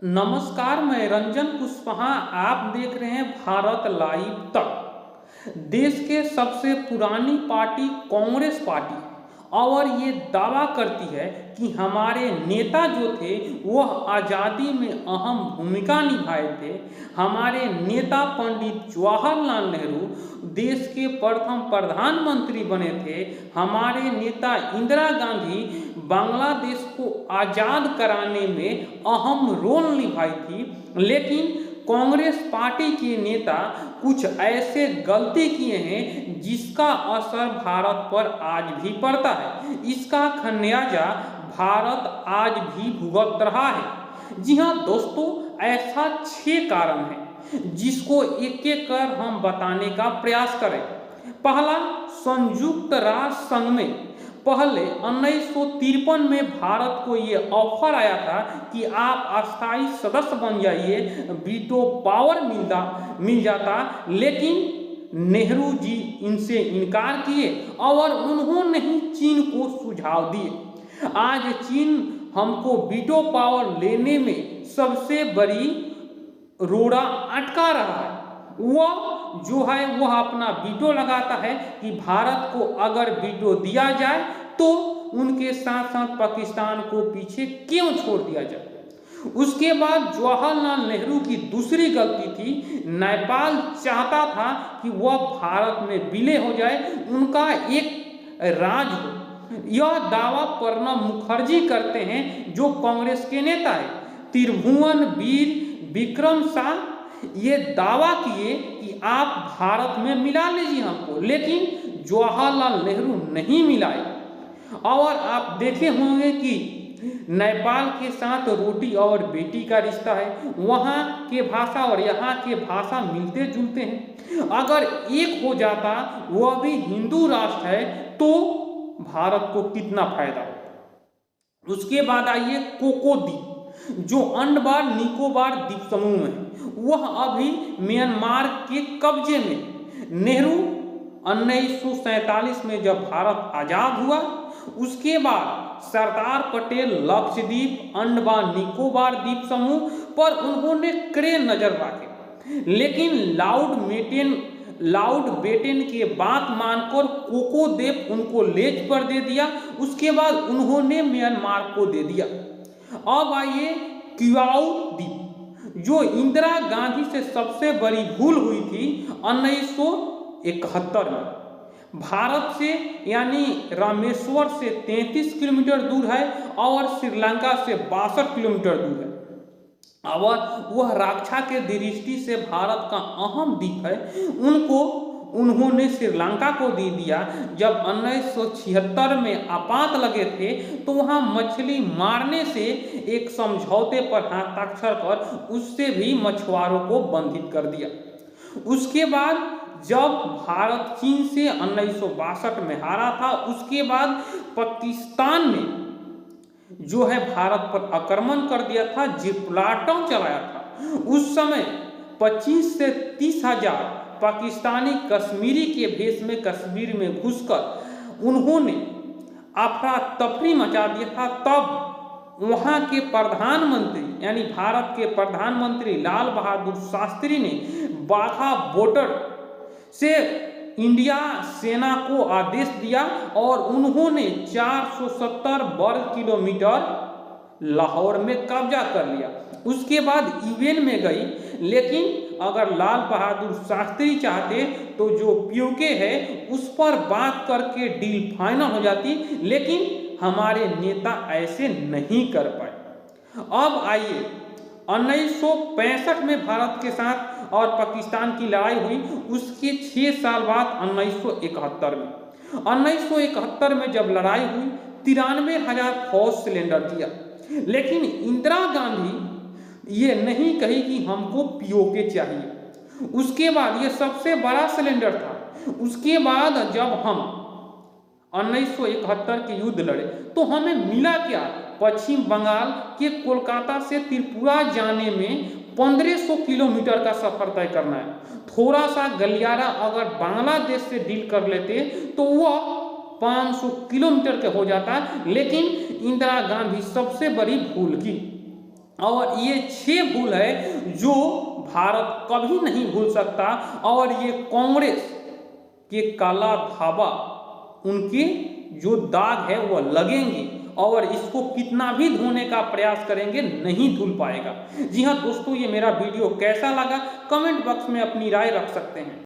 नमस्कार, मैं रंजन कुशवाहा। आप देख रहे हैं भारत लाइव तक। देश के सबसे पुरानी पार्टी कांग्रेस पार्टी है और ये दावा करती है कि हमारे नेता जो थे वह आज़ादी में अहम भूमिका निभाए थे। हमारे नेता पंडित जवाहरलाल नेहरू देश के प्रथम प्रधानमंत्री बने थे। हमारे नेता इंदिरा गांधी बांग्लादेश को आज़ाद कराने में अहम रोल निभाई थी। लेकिन कांग्रेस पार्टी के नेता कुछ ऐसे गलती किए हैं जिसका असर भारत पर आज भी पड़ता है। इसका खमियाजा भारत आज भी भुगत रहा है। जी हाँ दोस्तों, ऐसा 6 कारण है जिसको एक एक कर हम बताने का प्रयास करें। पहला, संयुक्त राष्ट्र संघ में पहले 1953 में भारत को ये ऑफर आया था कि आप अस्थायी सदस्य बन जाइए, वीटो पावर मिल जाता, लेकिन नेहरू जी इनसे इनकार किए और उन्होंने ही चीन को सुझाव दिए। आज चीन हमको वीटो पावर लेने में सबसे बड़ी रोड़ा अटका रहा है। वह जो है वह अपना वीटो लगाता है कि भारत को अगर वीटो दिया जाए तो उनके साथ साथ पाकिस्तान को पीछे क्यों छोड़ दिया जाए। उसके बाद जवाहरलाल नेहरू की दूसरी गलती थी, नेपाल चाहता था कि वह भारत में विलय हो जाए, उनका एक राज हो। यह दावा प्रणब मुखर्जी करते हैं जो कांग्रेस के नेता है। त्रिभुवन वीर विक्रम शाह ये दावा किए कि आप भारत में मिला लीजिए हमको, लेकिन जवाहरलाल नेहरू नहीं मिलाए। और आप देखे होंगे कि नेपाल के साथ रोटी और बेटी का रिश्ता है। वहाँ के भाषा और यहाँ के भाषा मिलते जुलते हैं। अगर एक हो जाता, वह भी हिंदू राष्ट्र है, तो भारत को कितना फायदा होता। उसके बाद आइए कोको द्वीप, जो अंडमान निकोबार द्वीप समूह है, वह अभी म्यांमार के कब्जे में। नेहरू 1947 में जब भारत आजाद हुआ, उसके बाद सरदार पटेल लक्षद्वीप अंडमान निकोबार द्वीप समूह पर उन्होंने कड़े नजर रखे, लेकिन लाउड बेटेन के बात मानकर कोको द्वीप उनको लेज पर दे दिया। उसके बाद उन्होंने म्यांमार को दे दिया। अब आइए क्वाउ द्वीप, जो इंदिरा गांधी से सबसे बड़ी भूल हुई थी 1971 में। भारत से यानी रामेश्वर से 33 किलोमीटर दूर है और श्रीलंका से 62 किलोमीटर दूर है। और वह रक्षा के दृष्टि से भारत का अहम द्वीप है। उन्होंने श्रीलंका को दे दिया। जब 1976 में आपात लगे थे तो वहाँ मछली मारने से एक समझौते पर हस्ताक्षर कर उससे भी मछुआरों को बंधित कर दिया। उसके बाद जब भारत चीन से 1962 में हारा था, उसके बाद पाकिस्तान ने जो है भारत पर आक्रमण कर दिया था, जिप्लाटम चलाया था। उस समय 25 से 30 हजार पाकिस्तानी कश्मीरी के भेष में कश्मीर में घुसकर उन्होंने अफरा तफरी मचा दिया था। तब वहाँ के प्रधानमंत्री यानी भारत के प्रधानमंत्री लाल बहादुर शास्त्री ने बाघा बॉर्डर से इंडिया सेना को आदेश दिया और उन्होंने 470 वर्ग किलोमीटर लाहौर में कब्जा कर लिया। उसके बाद यूएन में गई, लेकिन अगर लाल बहादुर शास्त्री चाहते तो जो पीओके है उस पर बात करके डील फाइनल हो जाती, लेकिन हमारे नेता ऐसे नहीं कर पाए। अब आइए 1965 में भारत के साथ और पाकिस्तान की लड़ाई हुई। उसके 6 साल बाद 1971 में जब लड़ाई हुई, 93,000 फौज सिलेंडर दिया, लेकिन इंदिरा गांधी ये नहीं कही कि हमको पीओके चाहिए। उसके बाद ये सबसे बड़ा सिलेंडर था। उसके बाद जब हम 1971 के युद्ध लड़े तो हमें मिला क्या? पश्चिम बंगाल के कोलकाता से त्रिपुरा जाने में 1500 किलोमीटर का सफर तय करना है। थोड़ा सा गलियारा अगर बांग्लादेश से डील कर लेते तो वह 500 किलोमीटर के हो जाता, लेकिन इंदिरा गांधी सबसे बड़ी भूल की। और ये 6 भूल है जो भारत कभी नहीं भूल सकता, और ये कांग्रेस के काला धाबा, उनके जो दाग है वो लगेंगे, और इसको कितना भी धोने का प्रयास करेंगे नहीं धुल पाएगा। जी हाँ दोस्तों, ये मेरा वीडियो कैसा लगा कमेंट बॉक्स में अपनी राय रख सकते हैं।